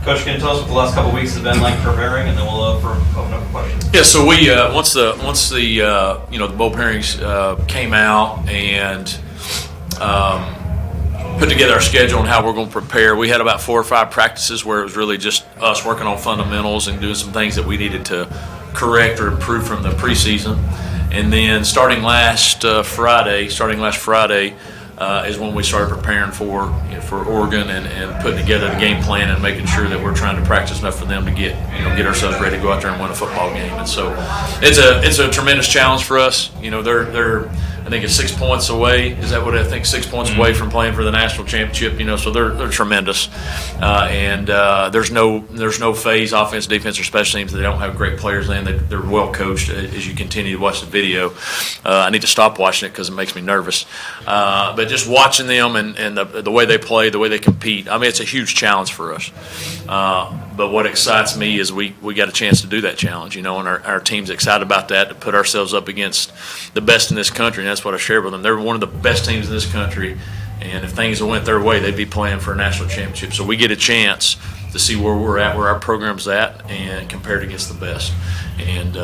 Coach, can you tell us what the last couple of weeks has been like preparing, and then we'll open up for questions. Yeah, so we once the bowl pairings came out and put together our schedule and how we're going to prepare. We had about 4 or 5 practices where it was really just us working on fundamentals and doing some things that we needed to correct or improve from the preseason. And then starting last Friday is when we started preparing for Oregon and putting together the game plan and making sure that we're trying to practice enough for them to get ourselves ready to go out there and win a football game. And so it's a tremendous challenge for us. They're I think it's 6 points away. Is that what I think? 6 points away from playing for the national championship. So they're tremendous. And there's no phase, offense, defense, or special teams. They don't have great players in. They're well coached. As you continue to watch the video, I need to stop watching it because it makes me nervous. But just watching them and the way they play, the way they compete, I mean, it's a huge challenge for us. But what excites me is we got a chance to do that challenge, and our team's excited about that, to put ourselves up against the best in this country, and that's what I shared with them. They're one of the best teams in this country, and if things went their way, they'd be playing for a national championship. So we get a chance to see where we're at, where our program's at, and compared against the best. And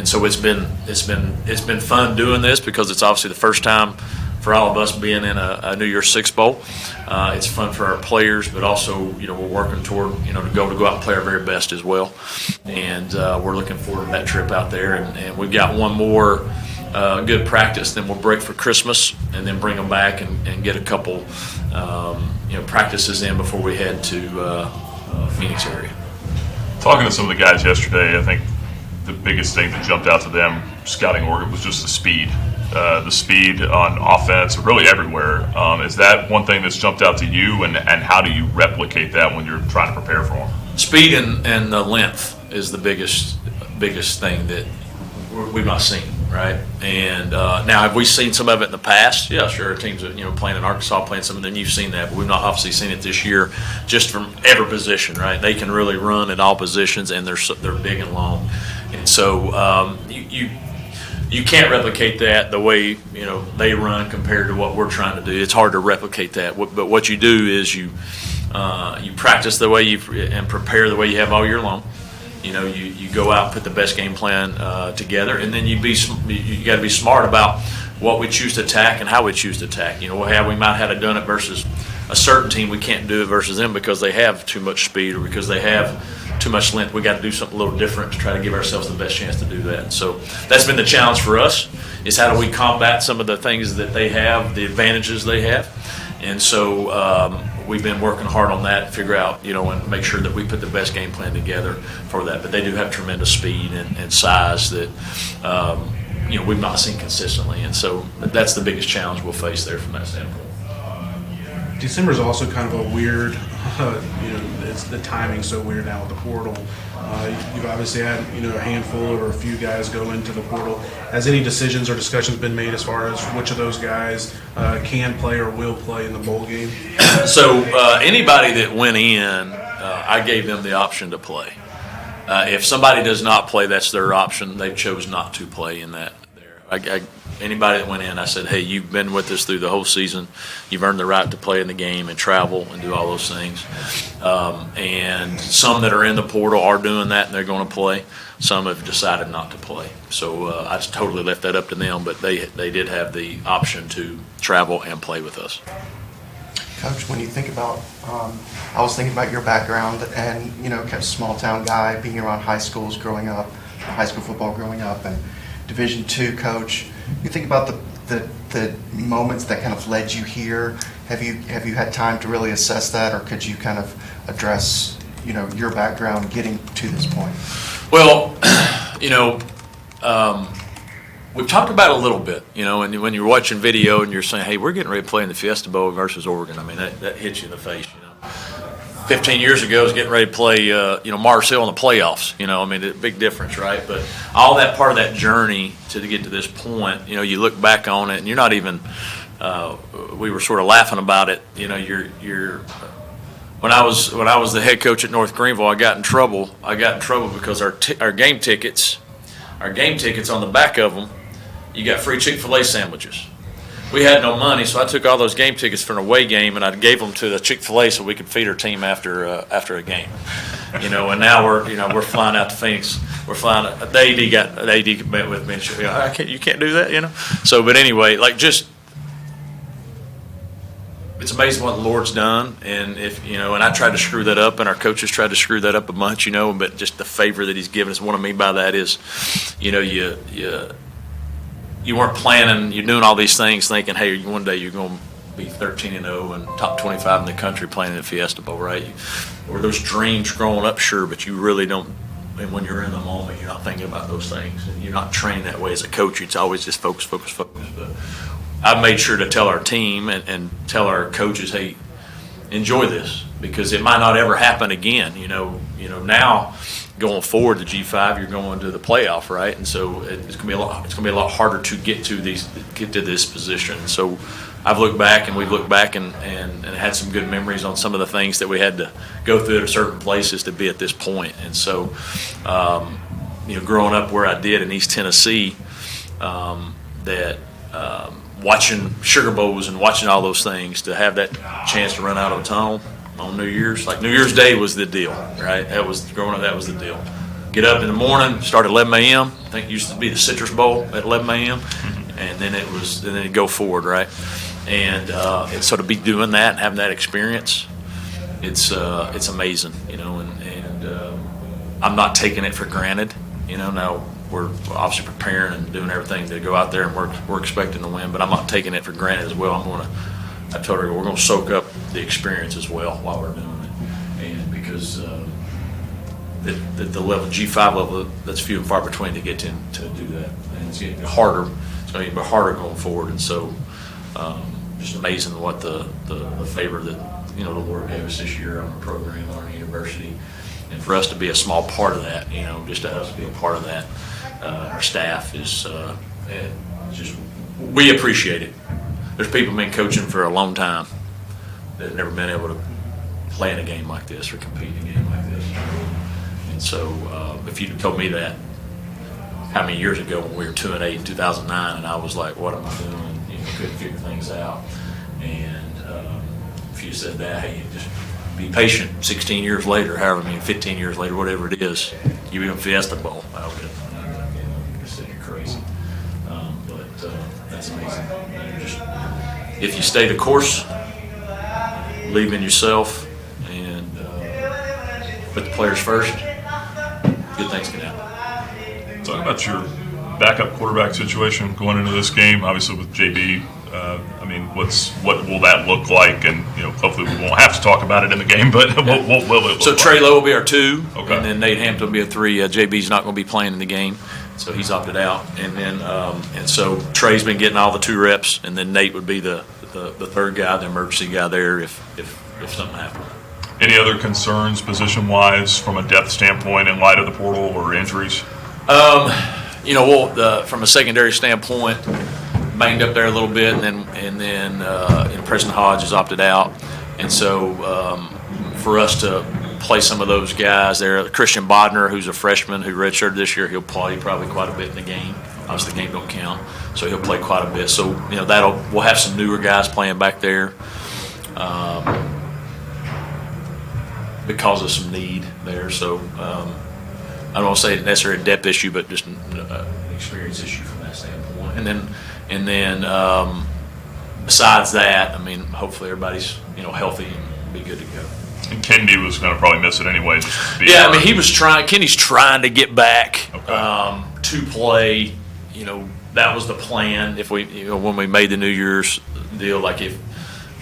so it's been fun doing this because it's obviously the first time for all of us being in a New Year's Six Bowl. It's fun for our players, but also, we're working toward, to go out and play our very best as well. And we're looking forward to that trip out there. And we've got one more good practice, then we'll break for Christmas and then bring them back and get a couple, practices in before we head to Phoenix area. Talking to some of the guys yesterday, I think the biggest thing that jumped out to them scouting Oregon was just the speed. The speed on offense, really everywhere. Is that one thing that's jumped out to you, and how do you replicate that when you're trying to prepare for them? Speed and the length is the biggest thing that we've not seen, right? And now, have we seen some of it in the past? Yeah, sure. Teams that playing in Arkansas, playing some, and then you've seen that, but we've not obviously seen it this year, just from every position, right? They can really run at all positions, and they're big and long, and so you can't replicate that the way they run compared to what we're trying to do. It's hard to replicate that. But what you do is you practice the way and prepare the way you have all year long. You go out and put the best game plan together, and then you got to be smart about what we choose to attack and how we choose to attack. How we might have done it versus a certain team. We can't do it versus them because they have too much speed or because they have too much length. We got to do something a little different to try to give ourselves the best chance to do that. So that's been the challenge for us, is how do we combat some of the things that they have, the advantages they have. And so we've been working hard on that, figure out, and make sure that we put the best game plan together for that. But they do have tremendous speed and size that we've not seen consistently. And so that's the biggest challenge we'll face there from that standpoint. December is also kind of a weird, it's the timing's so weird now with the portal. You've obviously had, a handful or a few guys go into the portal. Has any decisions or discussions been made as far as which of those guys can play or will play in the bowl game? So anybody that went in, I gave them the option to play. If somebody does not play, that's their option. They chose not to play in that. Anybody that went in, I said, hey, you've been with us through the whole season. You've earned the right to play in the game and travel and do all those things. And some that are in the portal are doing that, and they're going to play. Some have decided not to play. So I just totally left that up to them, but they did have the option to travel and play with us. Coach, when you think about, I was thinking about your background and, kind of small town guy, being around high schools growing up, high school football growing up, and Division II coach. You think about the moments that kind of led you here. Have you had time to really assess that, or could you kind of address your background getting to this point? Well, we've talked about it a little bit, and when you're watching video and you're saying, hey, we're getting ready to play in the Fiesta Bowl versus Oregon. I mean, that hits you in the face. 15 years ago, I was getting ready to play, Mars Hill in the playoffs. A big difference, right? But all that part of that journey to get to this point, you look back on it, and you're not even. We were sort of laughing about it. When I was the head coach at North Greenville, I got in trouble. Because our game tickets on the back of them, you got free Chick-fil-A sandwiches. we had no money, so I took all those game tickets for an away game and I gave them to the Chick-fil-A so we could feed our team after a game. And now we're flying out to Phoenix. We're flying. The AD met with me and she, you can't do that, So, but anyway, it's amazing what the Lord's done, and and I tried to screw that up, and our coaches tried to screw that up a bunch, but just the favor that He's given us. What I mean by that is, you weren't planning, you're doing all these things thinking, hey, one day you're going to be 13-0 and top 25 in the country playing in the Fiesta Bowl, right? Or those dreams growing up, sure, but you really don't, and when you're in the moment, you're not thinking about those things, and you're not trained that way as a coach. It's always just focus. But I've made sure to tell our team and tell our coaches, hey, enjoy this, because it might not ever happen again. Now going forward to G5, you're going to the playoff, right? And so it's going to be a lot harder to get to this position. So we've looked back and had some good memories on some of the things that we had to go through at certain places to be at this point. And so, growing up where I did in East Tennessee, watching Sugar Bowls and watching all those things, to have that chance to run out of a tunnel on New Year's. Like New Year's Day was the deal, right? Growing up, that was the deal. Get up in the morning, start at 11 a.m. I think it used to be the Citrus Bowl at 11 a.m. And then it'd go forward, right? And so to be doing that and having that experience, it's amazing, and I'm not taking it for granted, Now we're obviously preparing and doing everything to go out there, and we're expecting to win, but I'm not taking it for granted as well. I told her we're going to soak up the experience as well while we're doing it, and because the level G5 level, that's few and far between to get to do that, and it's going to be harder. It's going to be harder going forward, and so just amazing what the favor that the Lord gave us this year on the program, on our university, and for us to be a small part of that, just to us be a part of that, our staff is just, we appreciate it. There's people been coaching for a long time that have never been able to play in a game like this or compete in a game like this. And so if you'd have told me that how many years ago when we were 2-8 in 2009, and I was like, what am I doing? Couldn't figure things out. And if you said that, hey, just be patient. 16 years later, 15 years later, whatever it is, you be in Fiesta Bowl. I would have said you're crazy. But that's amazing. If you stay the course, believe in yourself, and put the players first, good things can happen. Talk about your backup quarterback situation going into this game, obviously with JB. What will that look like? And hopefully we won't have to talk about it in the game, but what will it look like? So Trey Lowe will be our 2, okay, and then Nate Hampton will be a 3. JB's not going to be playing in the game, so he's opted out. And then and so Trey's been getting all the 2 reps, and then Nate would be the third guy, the emergency guy there if something happened. Any other concerns position-wise from a depth standpoint in light of the portal or injuries? From a secondary standpoint, banged up there a little bit, and then President Hodge has opted out, and so for us to play some of those guys there, Christian Bodner, who's a freshman who redshirted this year, he'll play probably quite a bit in the game. Obviously, the game don't count, so he'll play quite a bit. So we'll have some newer guys playing back there because of some need there. So I don't want to say necessarily a depth issue, but just an experience issue from that standpoint. And then besides that, hopefully everybody's healthy and be good to go. And Kennedy was going to probably miss it anyway. He was trying. Kennedy's trying to get back to play. That was the plan. If we, when we made the New Year's deal, like if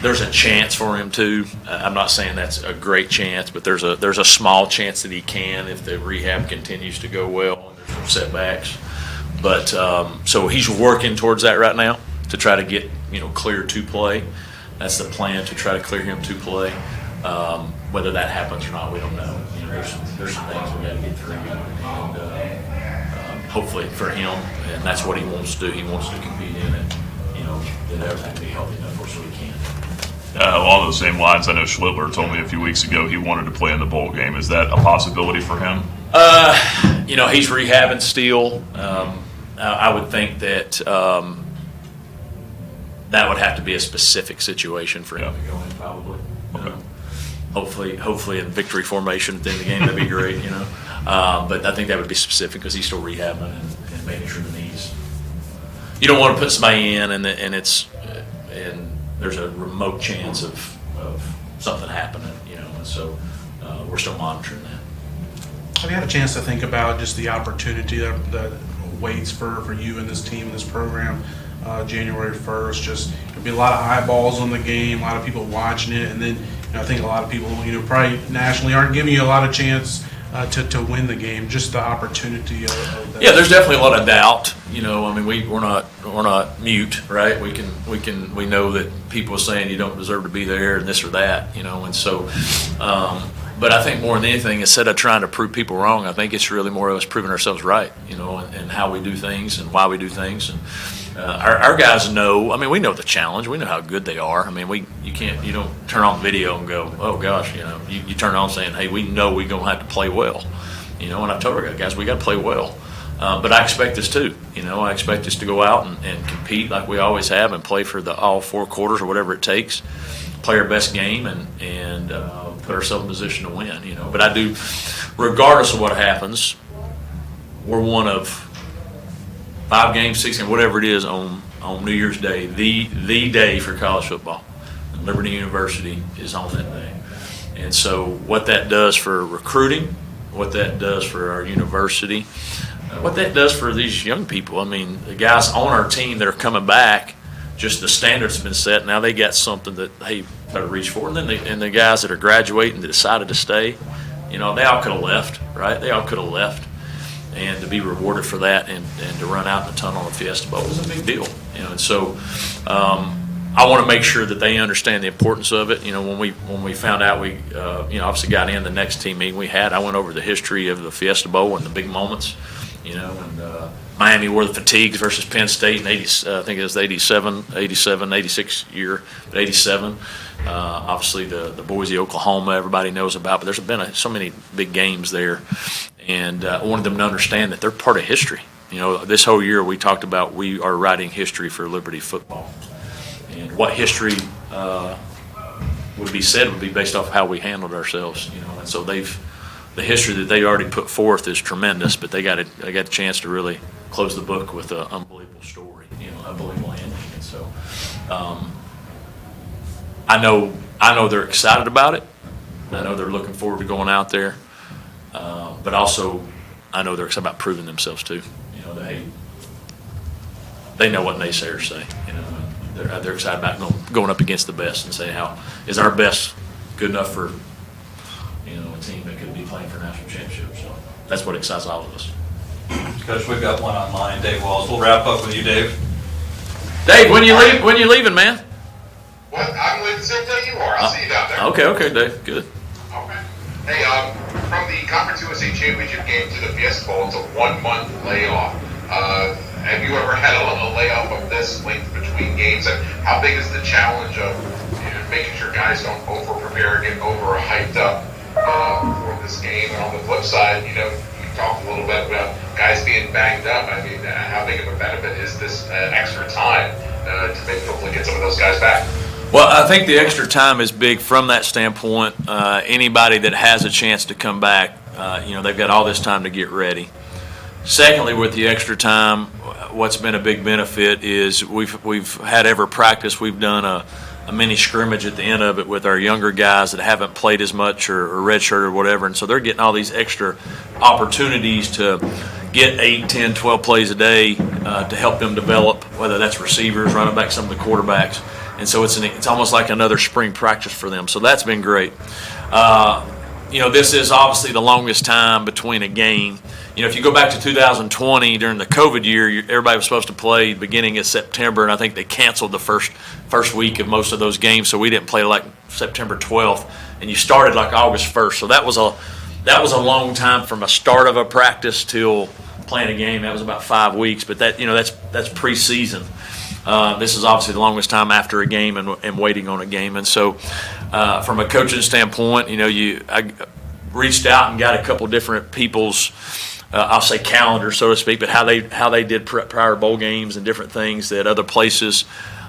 there's a chance for him to, I'm not saying that's a great chance, but there's a small chance that he can if the rehab continues to go well and there's no setbacks. But so he's working towards that right now to try to get cleared to play. That's the plan, to try to clear him to play. Whether that happens or not, we don't know. There's some things we got to get through, and hopefully for him, and that's what he wants to do. He wants to compete in it. That everything be healthy enough for so he can. Along those same lines, I know Schlittler told me a few weeks ago he wanted to play in the bowl game. Is that a possibility for him? He's rehabbing still. I would think that that would have to be a specific situation for him to go in, probably. Okay. Hopefully in victory formation at the end of the game, that'd be great, But I think that would be specific because he's still rehabbing and making sure the knees. You don't want to put somebody in and there's a remote chance of something happening, and so we're still monitoring that. Have you had a chance to think about just the opportunity that waits for you and this team, this program, January 1st? Just there'll be a lot of eyeballs on the game, a lot of people watching it, and then I think a lot of people, probably nationally aren't giving you a lot of chance to win the game. Just the opportunity of that. Yeah, there's definitely a lot of doubt. We're not mute, right? We know that people are saying you don't deserve to be there and this or that, and so. But I think more than anything, instead of trying to prove people wrong, I think it's really more of us proving ourselves right, and how we do things and why we do things. And our guys know. We know the challenge. We know how good they are. You don't turn on video and go, oh gosh, you turn on saying, hey, we know we're gonna have to play well, And I told our guys, we got to play well. But I expect us to. I expect us to go out and compete like we always have and play for all 4 quarters or whatever it takes. Play our best game and put ourselves in position to win. But I do, regardless of what happens, we're one of 5 games, 6 games, whatever it is on New Year's Day, the day for college football. And Liberty University is on that day. And so what that does for recruiting, what that does for our university, what that does for these young people. The guys on our team that are coming back, just the standards have been set. Now they got something that they better reach for. And then the guys that are graduating that decided to stay, they all could have left, right? They all could have left. And to be rewarded for that and to run out in the tunnel of Fiesta Bowl was a big deal. And so I want to make sure that they understand the importance of it. When we found out we obviously got in the next team meeting we had, I went over the history of the Fiesta Bowl and the big moments. And Miami wore the fatigues versus Penn State in 80, I think it was the 86 year, but 87. Obviously the Boise, Oklahoma, everybody knows about, but there's been so many big games there. And I wanted them to understand that they're part of history. This whole year we talked about we are writing history for Liberty football. And what history would be said would be based off how we handled ourselves. And so the history that they already put forth is tremendous, but they got a chance to really close the book with an unbelievable story, unbelievable ending. And so I know they're excited about it. I know they're looking forward to going out there, but also I know they're excited about proving themselves too. They know what naysayers say. They're excited about going up against the best and saying, how is our best good enough for a team that could be playing for national championship. So that's what excites all of us. Coach, we've got one online, Dave Walls. We'll wrap up with you, Dave. Dave, when you leaving, man? Well, I'm leaving the same day you are. I'll see you down there. Okay, Dave. Good. Okay. Hey, from the Conference USA Championship game to the Fiesta Bowl, it's a 1-month layoff. Have you ever had a layoff of this length between games? And how big is the challenge of making sure guys don't over-prepare and get over-hyped up for this game? And on the flip side, you talked a little bit about guys being banged up. How big of a benefit is this extra time to maybe hopefully get some of those guys back? Well, I think the extra time is big from that standpoint. Anybody that has a chance to come back, they've got all this time to get ready. Secondly, with the extra time, what's been a big benefit is we've had every practice. We've done a mini scrimmage at the end of it with our younger guys that haven't played as much or redshirt or whatever, and so they're getting all these extra opportunities to get 8, 10, 12 plays a day to help them develop, whether that's receivers, running back, some of the quarterbacks. And so it's almost like another spring practice for them. So that's been great. This is obviously the longest time between a game. If you go back to 2020 during the COVID year, everybody was supposed to play beginning of September, and I think they canceled the first week of most of those games, so we didn't play like September 12th, and you started like August 1st. So that was a long time from a start of a practice till playing a game. That was about 5 weeks, but that's preseason. This is obviously the longest time after a game and waiting on a game, and so from a coaching standpoint, I reached out and got a couple different people's. I'll say calendar, so to speak, but how they did prior bowl games and different things that other places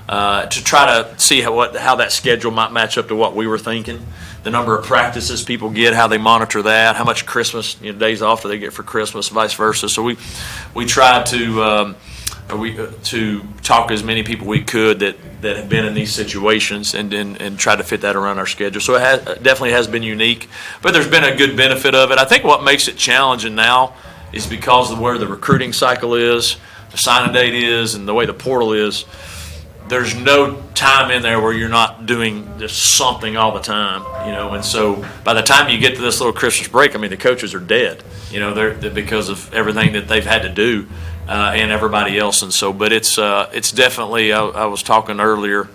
to try to see how that schedule might match up to what we were thinking. The number of practices people get, how they monitor that, how much Christmas days off do they get for Christmas, vice versa. So we tried to talk to as many people we could that have been in these situations and try to fit that around our schedule. So it definitely has been unique, but there's been a good benefit of it. I think what makes it challenging now is because of where the recruiting cycle is, the signing date is, and the way the portal is. There's no time in there where you're not doing just something all the time, and so by the time you get to this little Christmas break, I mean, the coaches are dead, they're because of everything that they've had to do, and everybody else. And so, but it's definitely, I was talking earlier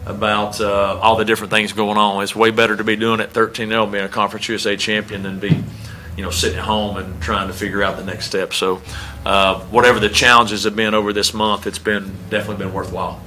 about all the different things going on. It's way better to be doing it 13-0, being a Conference USA champion, than be, sitting at home and trying to figure out the next step. So whatever the challenges have been over this month, it's definitely been worthwhile.